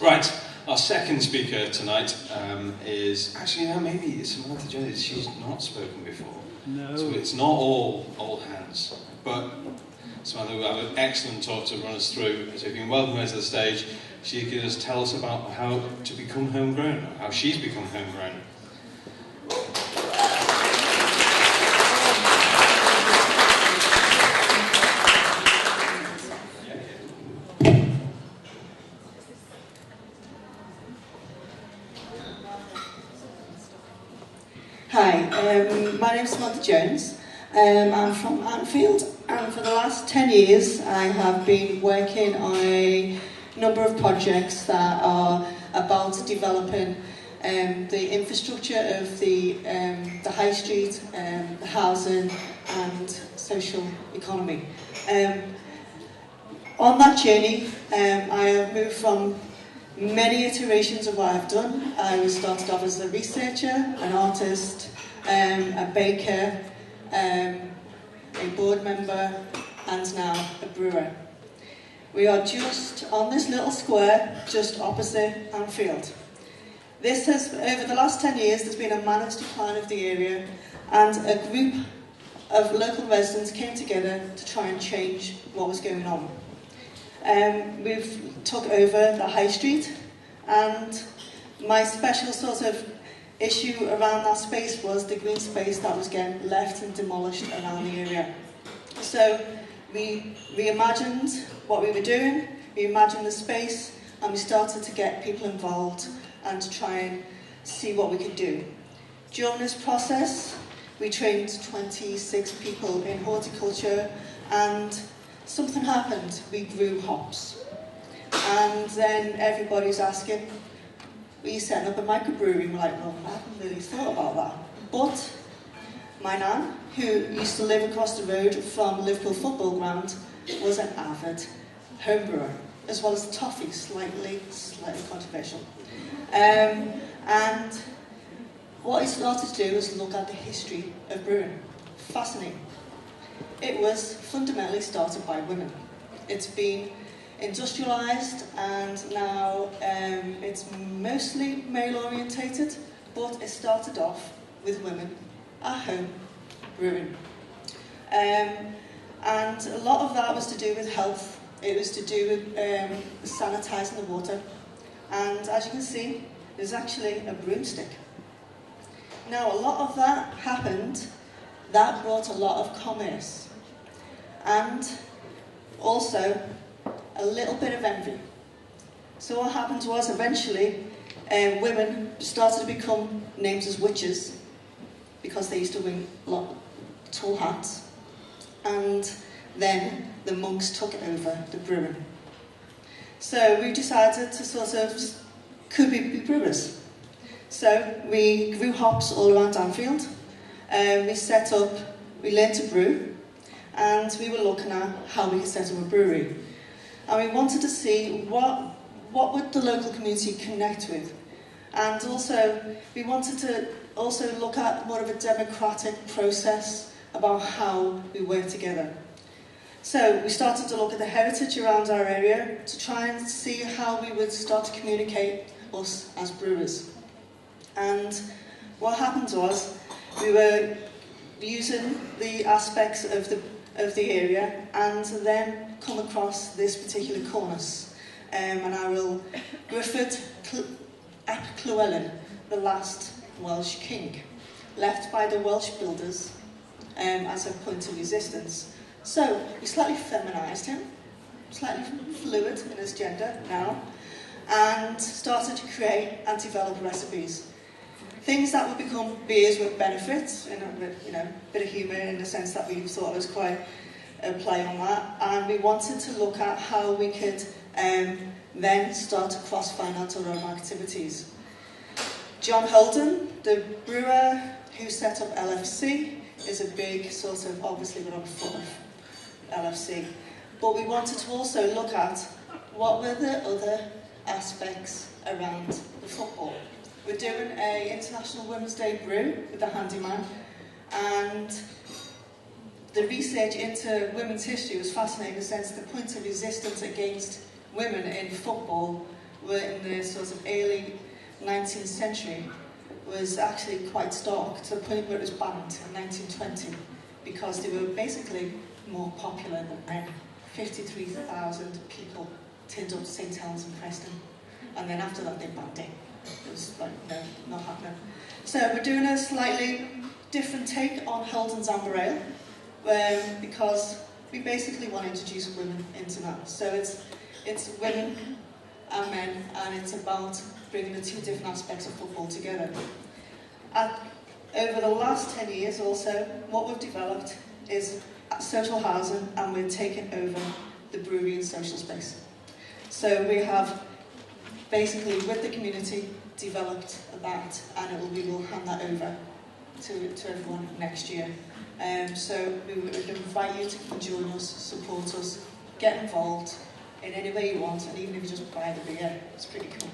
Right, our second speaker tonight is actually, no, maybe it's Samantha Jones. She's not spoken before. No. So it's not all hands. But Samantha will have an excellent talk to run us through. So if you can welcome her to the stage, she can just tell us about how to become homegrown, how she's become homegrown. Hi, my name is Samantha Jones. I'm from Anfield, and for the last 10 years I have been working on a number of projects that are about developing the infrastructure of the high street, the housing and social economy. On that journey, I have moved from many iterations of what I've done. I started off as a researcher, an artist, a baker, a board member, and now a brewer. We are just on this little square, just opposite Anfield. This has, over the last 10 years, there's been a managed decline of the area, and a group of local residents came together to try and change what was going on. We've took over the high street, and my special sort of issue around that space was the green space that was getting left and demolished around the area. So we reimagined what we were doing, we imagined the space, and we started to get people involved and to try and see what we could do. During this process, we trained 26 people in horticulture, and something happened. We grew hops. And then everybody's asking, are you setting up a microbrewery? We're like, well, I haven't really thought about that. But my nan, who used to live across the road from Liverpool football ground, was an avid home brewer, as well as toffee, slightly controversial. And what I started to do was look at the history of brewing. Fascinating. It was fundamentally started by women. It's been industrialised, and now it's mostly male-orientated, but it started off with women at home brewing. And a lot of that was to do with health. It was to do with sanitising the water. And as you can see, there's actually a broomstick. Now, a lot of that happened. That brought a lot of commerce. And also a little bit of envy. So what happened was eventually women started to become named as witches because they used to wear tall hats, and then the monks took over the brewing. So we decided to sort of, could we be brewers? So we grew hops all around Anfield. We learned to brew, and we were looking at how we could set up a brewery. And we wanted to see what would the local community connect with. And also, we wanted to also look at more of a democratic process about how we work together. So we started to look at the heritage around our area to try and see how we would start to communicate us as brewers. And what happened was, we were using the aspects of the area, and then come across this particular cornice. And I will Griffith ap Llywelyn, the last Welsh king, left by the Welsh builders as a point of resistance. So we slightly feminised him, slightly fluid in his gender now, and started to create and develop recipes. Things that would become beers with benefits, and a bit of humour in the sense that we thought it was quite a play on that. And we wanted to look at how we could then start to cross-finance our own activities. John Holden, the brewer who set up LFC, is a big sort of, obviously we're on the foot of LFC. But we wanted to also look at what were the other aspects around the football. We're doing an International Women's Day brew with the handyman, and the research into women's history was fascinating in the sense the point of resistance against women in football were in the sort of early 19th century was actually quite stark, to the point where it was banned in 1920 because they were basically more popular than men. 53,000 people turned up to St Helens and Preston, and then after that they banned it. It was like, no, not happening. So we're doing a slightly different take on Holden's Amber Ale, because we basically want to introduce women into that. So it's women and men, and it's about bringing the two different aspects of football together. Over the last 10 years also, what we've developed is social housing, and we're taking over the brewery and social space. So we have basically, with the community, developed that, and we will hand that over to everyone next year. So we would invite you to come and join us, support us, get involved in any way you want, and even if you just buy the beer, it's pretty cool.